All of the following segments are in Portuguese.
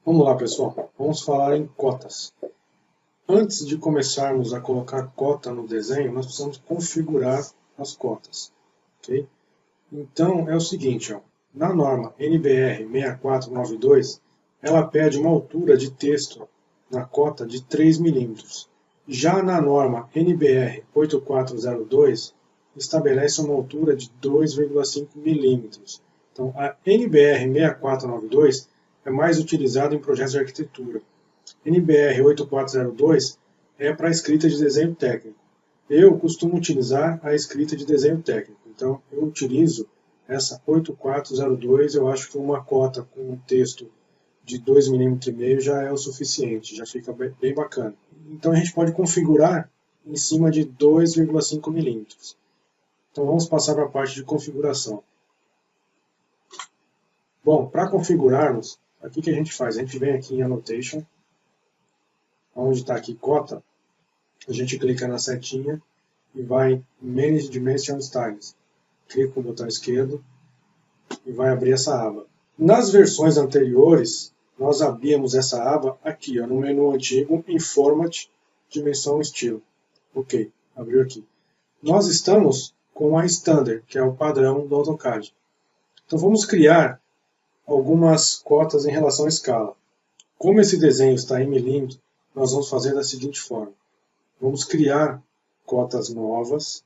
Vamos lá, pessoal. Vamos falar em cotas. Antes de começarmos a colocar cota no desenho, nós precisamos configurar as cotas. Okay? Então, é o seguinte, ó, na norma NBR 6492, ela pede uma altura de texto na cota de 3 milímetros. Já na norma NBR 8402, estabelece uma altura de 2,5 milímetros. Então, a NBR 6492 é mais utilizada em projetos de arquitetura. NBR 8402 é para escrita de desenho técnico. Eu costumo utilizar a escrita de desenho técnico. Então, eu utilizo essa 8402, eu acho que uma cota com um texto de 2,5 mm já é o suficiente, já fica bem bacana. Então, a gente pode configurar em cima de 2,5 mm. Então, vamos passar para a parte de configuração. Bom, para configurarmos, aqui que a gente faz? A gente vem aqui em Annotation, onde está aqui cota, a gente clica na setinha e vai em Manage Dimension Styles. Clica com o botão esquerdo e vai abrir essa aba. Nas versões anteriores, nós abríamos essa aba aqui, ó, no menu antigo, em Format, Dimensão Estilo. Ok, abriu aqui. Nós estamos com a Standard, que é o padrão do AutoCAD. Então vamos criar algumas cotas em relação à escala. Como esse desenho está em milímetro, nós vamos fazer da seguinte forma. Vamos criar cotas novas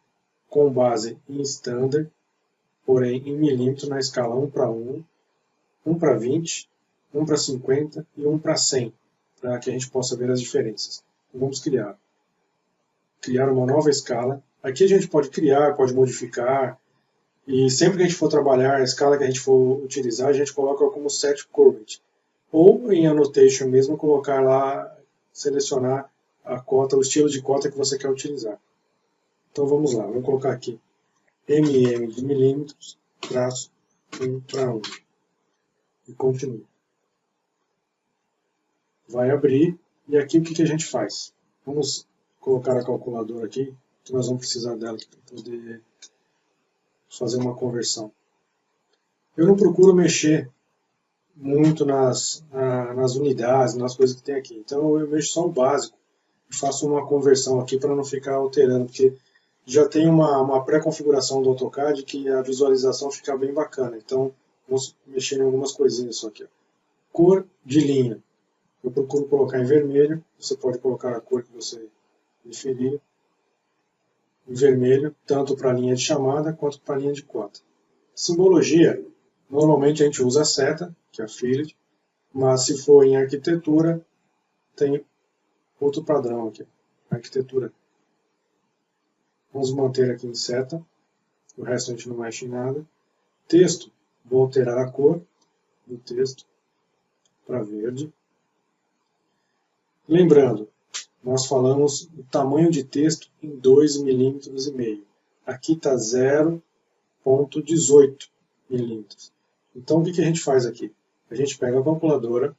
com base em Standard, porém em milímetro na escala 1:1, 1:20, 1:50 e 1:100, para que a gente possa ver as diferenças. Então, vamos criar uma nova escala. Aqui a gente pode criar, pode modificar, e sempre que a gente for trabalhar, a escala que a gente for utilizar, a gente coloca como Set Current. Ou em Annotation mesmo, colocar lá, selecionar a cota, o estilo de cota que você quer utilizar. Então vamos lá, vamos colocar aqui mm de milímetros, traço 1:1. E continue. Vai abrir, e aqui o que a gente faz? Vamos colocar a calculadora aqui, que nós vamos precisar dela para poder fazer uma conversão. Eu não procuro mexer muito nas unidades, nas coisas que tem aqui. Então eu mexo só o básico e faço uma conversão aqui para não ficar alterando, porque já tem uma pré-configuração do AutoCAD que a visualização fica bem bacana. Então vamos mexer em algumas coisinhas só aqui. Ó. Cor de linha. Eu procuro colocar em vermelho. Você pode colocar a cor que você preferir. Em vermelho, tanto para a linha de chamada quanto para a linha de cota. Simbologia. Normalmente a gente usa a seta, que é a fillet, mas se for em arquitetura, tem outro padrão aqui, arquitetura. Vamos manter aqui em seta, o resto a gente não mexe em nada. Texto, vou alterar a cor do texto para verde. Lembrando, nós falamos o tamanho de texto em 2,5 mm. Aqui está 0,18 mm. Então, o que a gente faz aqui? A gente pega a calculadora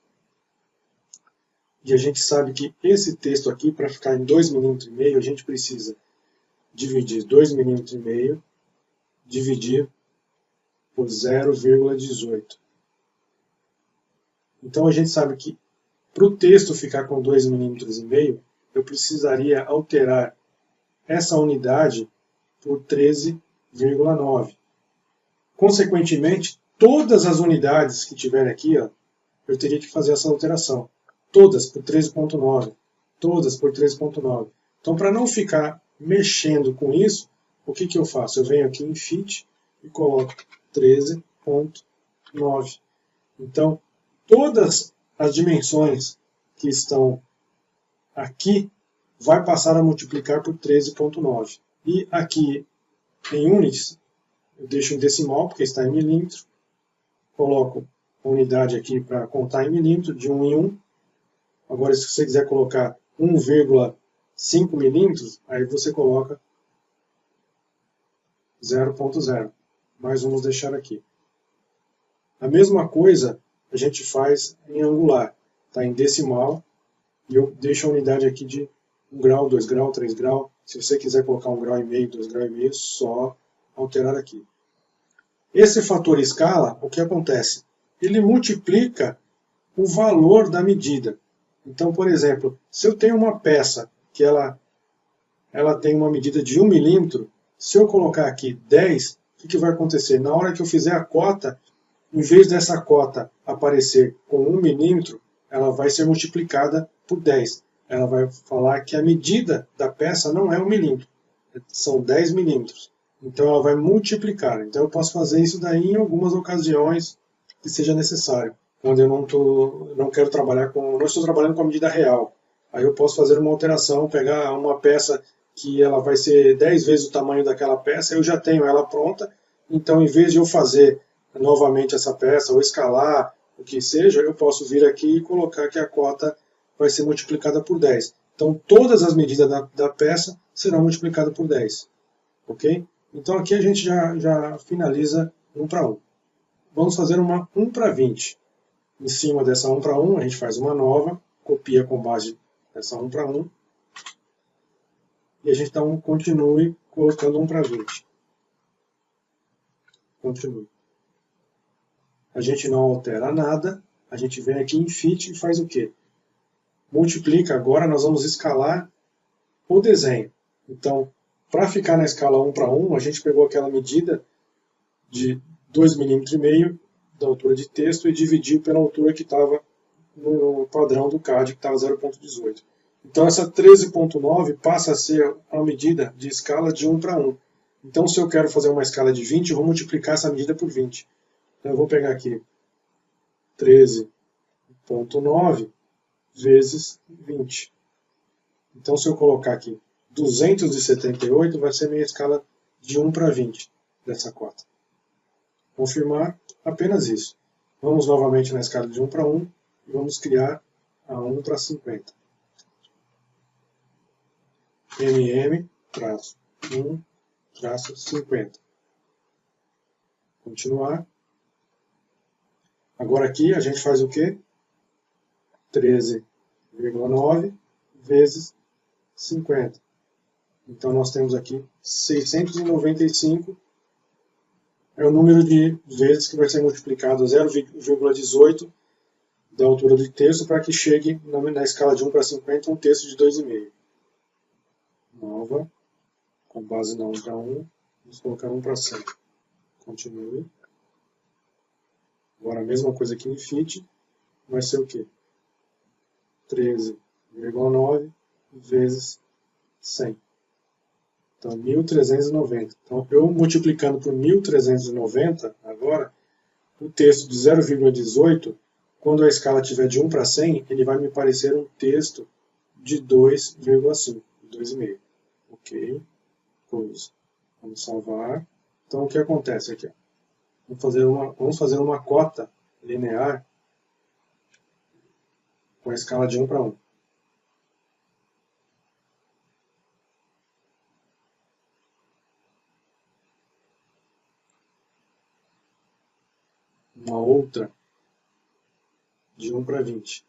e a gente sabe que esse texto aqui, para ficar em 2,5 mm, a gente precisa dividir 2,5 mm, dividir por 0,18. Então, a gente sabe que para o texto ficar com 2,5 mm, eu precisaria alterar essa unidade por 13,9. Consequentemente, todas as unidades que tiverem aqui, ó, eu teria que fazer essa alteração. Todas por 13,9. Todas por 13,9. Então, para não ficar mexendo com isso, o que eu faço? Eu venho aqui em Fit e coloco 13,9. Então, todas as dimensões que estão aqui vai passar a multiplicar por 13,9. E aqui em units, eu deixo em decimal, porque está em milímetro. Coloco a unidade aqui para contar em milímetro, de 1 em 1. Agora, se você quiser colocar 1,5 milímetros, aí você coloca 0,0. Mas vamos deixar aqui. A mesma coisa a gente faz em angular. Está em decimal, e eu deixo a unidade aqui de 1 grau, 2 grau, 3 grau. Se você quiser colocar 1,5 grau, 2,5 graus, só alterar aqui. Esse fator escala, o que acontece? Ele multiplica o valor da medida. Então, por exemplo, se eu tenho uma peça que ela tem uma medida de 1 milímetro, se eu colocar aqui 10, o que vai acontecer? Na hora que eu fizer a cota, em vez dessa cota aparecer com 1 milímetro, ela vai ser multiplicada por 10. Ela vai falar que a medida da peça não é 1 milímetro, são 10 milímetros. Então ela vai multiplicar. Então eu posso fazer isso daí em algumas ocasiões que seja necessário. Quando eu não quero trabalhar com, não estou trabalhando com a medida real. Aí eu posso fazer uma alteração, pegar uma peça que ela vai ser 10 vezes o tamanho daquela peça, eu já tenho ela pronta, então em vez de eu fazer novamente essa peça, ou escalar, o que seja, eu posso vir aqui e colocar que a cota vai ser multiplicada por 10. Então todas as medidas da peça serão multiplicadas por 10. Ok? Então aqui a gente já finaliza 1 para 1. Vamos fazer uma 1 para 20. Em cima dessa 1 para 1, a gente faz uma nova, copia com base nessa 1 para 1, e a gente então continue colocando 1 para 20. Continue. A gente não altera nada, a gente vem aqui em fit e faz o quê? Multiplica, agora nós vamos escalar o desenho. Então, para ficar na escala 1 para 1, a gente pegou aquela medida de 2,5 mm da altura de texto e dividiu pela altura que estava no padrão do CAD, que estava 0,18. Então essa 13,9 passa a ser a medida de escala de 1 para 1. Então se eu quero fazer uma escala de 20, eu vou multiplicar essa medida por 20. Então eu vou pegar aqui 13,9 vezes 20. Então se eu colocar aqui 278, vai ser minha escala de 1 para 20 dessa cota. Confirmar apenas isso. Vamos novamente na escala de 1 para 1 e vamos criar a 1 para 50. mm-1-50. Continuar. Agora aqui a gente faz o quê? 13,9 vezes 50. Então nós temos aqui 695, é o número de vezes que vai ser multiplicado 0,18 da altura do texto para que chegue na escala de 1 para 50 um texto de 2,5. Nova, com base na 1 para 1, vamos colocar 1 para 100. Continue. Agora a mesma coisa aqui em fit, vai ser o quê? 13,9 vezes 100. Então, 1.390. Então, eu multiplicando por 1.390, agora, o texto de 0,18, quando a escala estiver de 1 para 100, ele vai me parecer um texto de 2,5, 2,5. Ok. Close. Vamos salvar. Então, o que acontece aqui? Vamos fazer uma cota linear com a escala de 1 para 1. Uma outra de 1 para 20.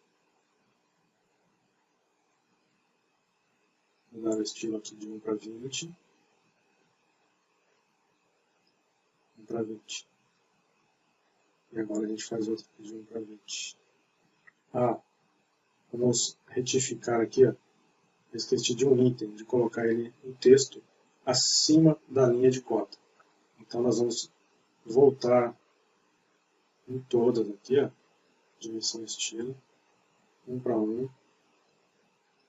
Vou dar o estilo aqui de 1 para 20. 1 para 20. E agora a gente faz outra aqui de 1 para 20. Vamos retificar aqui, ó. Esqueci de um item, de colocar ele em texto acima da linha de cota. Então nós vamos voltar em todas aqui, ó. Dimensão estilo. 1 para 1.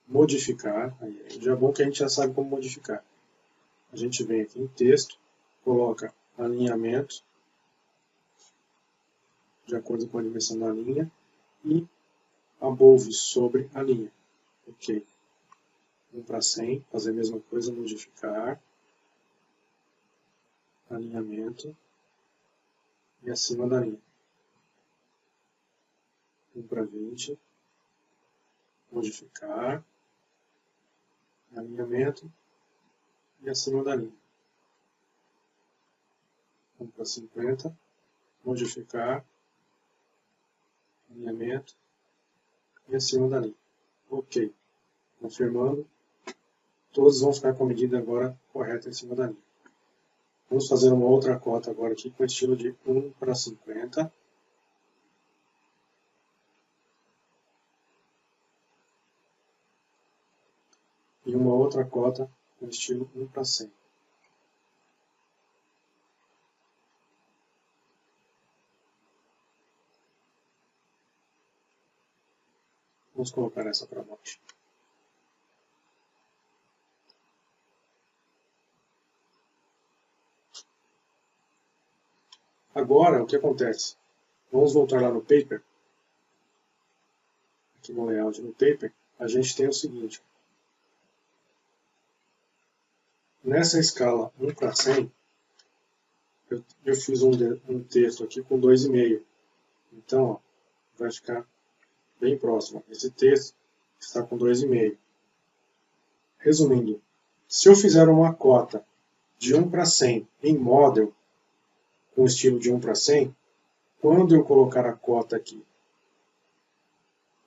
Modificar. Aí já é bom que a gente já sabe como modificar. A gente vem aqui em texto, coloca alinhamento de acordo com a dimensão da linha e above sobre a linha. Ok. 1 para 100, fazer a mesma coisa, modificar, alinhamento e acima da linha. 1 para 20, modificar, alinhamento e acima da linha. 1 para 50, modificar, alinhamento e acima da linha. Ok. Confirmando, todos vão ficar com a medida agora correta em cima da linha. Vamos fazer uma outra cota agora aqui com estilo de 1 para 50. outra cota no estilo 1:100. Vamos colocar essa para baixo. Agora, o que acontece? Vamos voltar lá no paper. Aqui no layout no paper, a gente tem o seguinte. Nessa escala 1:100, eu fiz um texto aqui com 2,5. Então, ó, vai ficar bem próximo. Esse texto está com 2,5. Resumindo, se eu fizer uma cota de 1:100 em model, com estilo de 1:100, quando eu colocar a cota aqui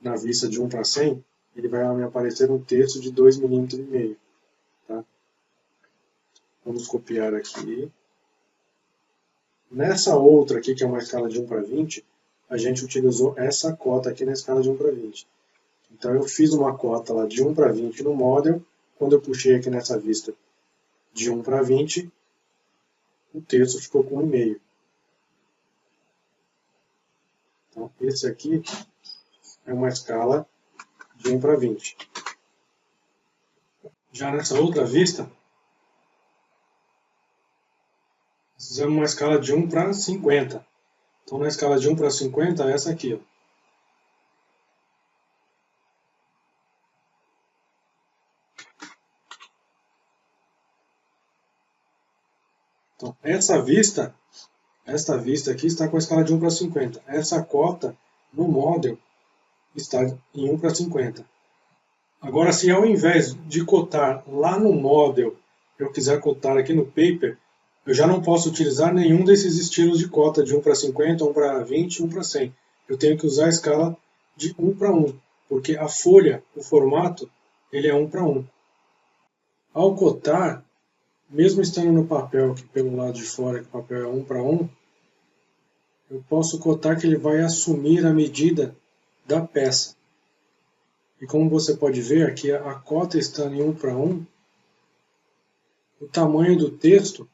na vista de 1:100, ele vai me aparecer um texto de 2,5 mm. Tá? Vamos copiar aqui. Nessa outra aqui, que é uma escala de 1:20, a gente utilizou essa cota aqui na escala de 1:20. Então eu fiz uma cota lá de 1:20 no model. Quando eu puxei aqui nessa vista de 1:20, o texto ficou com 1,5. Então esse aqui é uma escala de 1:20. Já nessa outra vista, fizemos uma escala de 1:50. Então na escala de 1:50 é essa aqui, ó. Então, esta vista aqui está com a escala de 1:50. Essa cota no model está em 1:50. Agora, se ao invés de cotar lá no model, eu quiser cotar aqui no paper, eu já não posso utilizar nenhum desses estilos de cota de 1:50, 1:20, 1:100. Eu tenho que usar a escala de 1:1, porque a folha, o formato, ele é 1:1. Ao cotar, mesmo estando no papel aqui pelo lado de fora, que o papel é 1:1, eu posso cotar que ele vai assumir a medida da peça. E como você pode ver aqui, a cota estando em 1:1, o tamanho do texto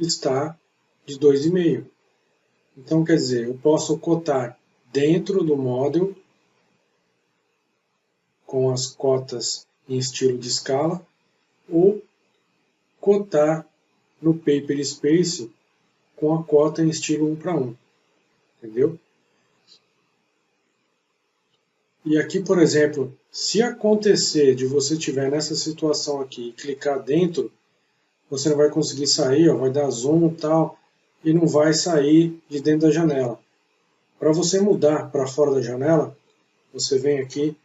está de 2,5. Então, quer dizer, eu posso cotar dentro do model, com as cotas em estilo de escala, ou cotar no Paper Space com a cota em estilo 1:1. Entendeu? E aqui, por exemplo, se acontecer de você estiver nessa situação aqui e clicar dentro, você não vai conseguir sair, ó, vai dar zoom e tal, e não vai sair de dentro da janela. Para você mudar para fora da janela, você vem aqui,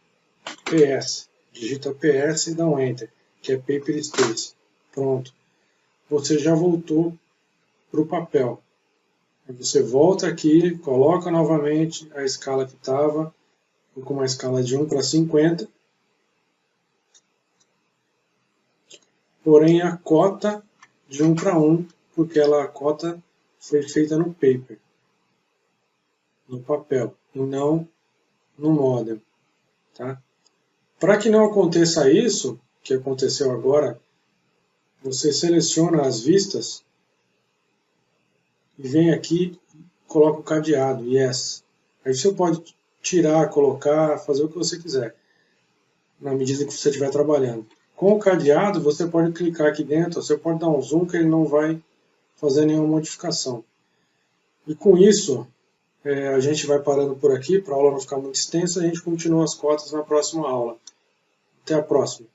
PS, digita PS e dá um Enter, que é Paper Space. Pronto. Você já voltou para o papel. Aí você volta aqui, coloca novamente a escala que estava, com uma escala de 1:50. Porém, a cota de 1:1, porque a cota foi feita no paper, no papel, e não no model. Tá? Para que não aconteça isso, que aconteceu agora, você seleciona as vistas e vem aqui, coloca o cadeado, Yes. Aí você pode tirar, colocar, fazer o que você quiser, na medida que você estiver trabalhando. Com o cadeado, você pode clicar aqui dentro, você pode dar um zoom que ele não vai fazer nenhuma modificação. E com isso, a gente vai parando por aqui, para a aula não ficar muito extensa, a gente continua as cotas na próxima aula. Até a próxima.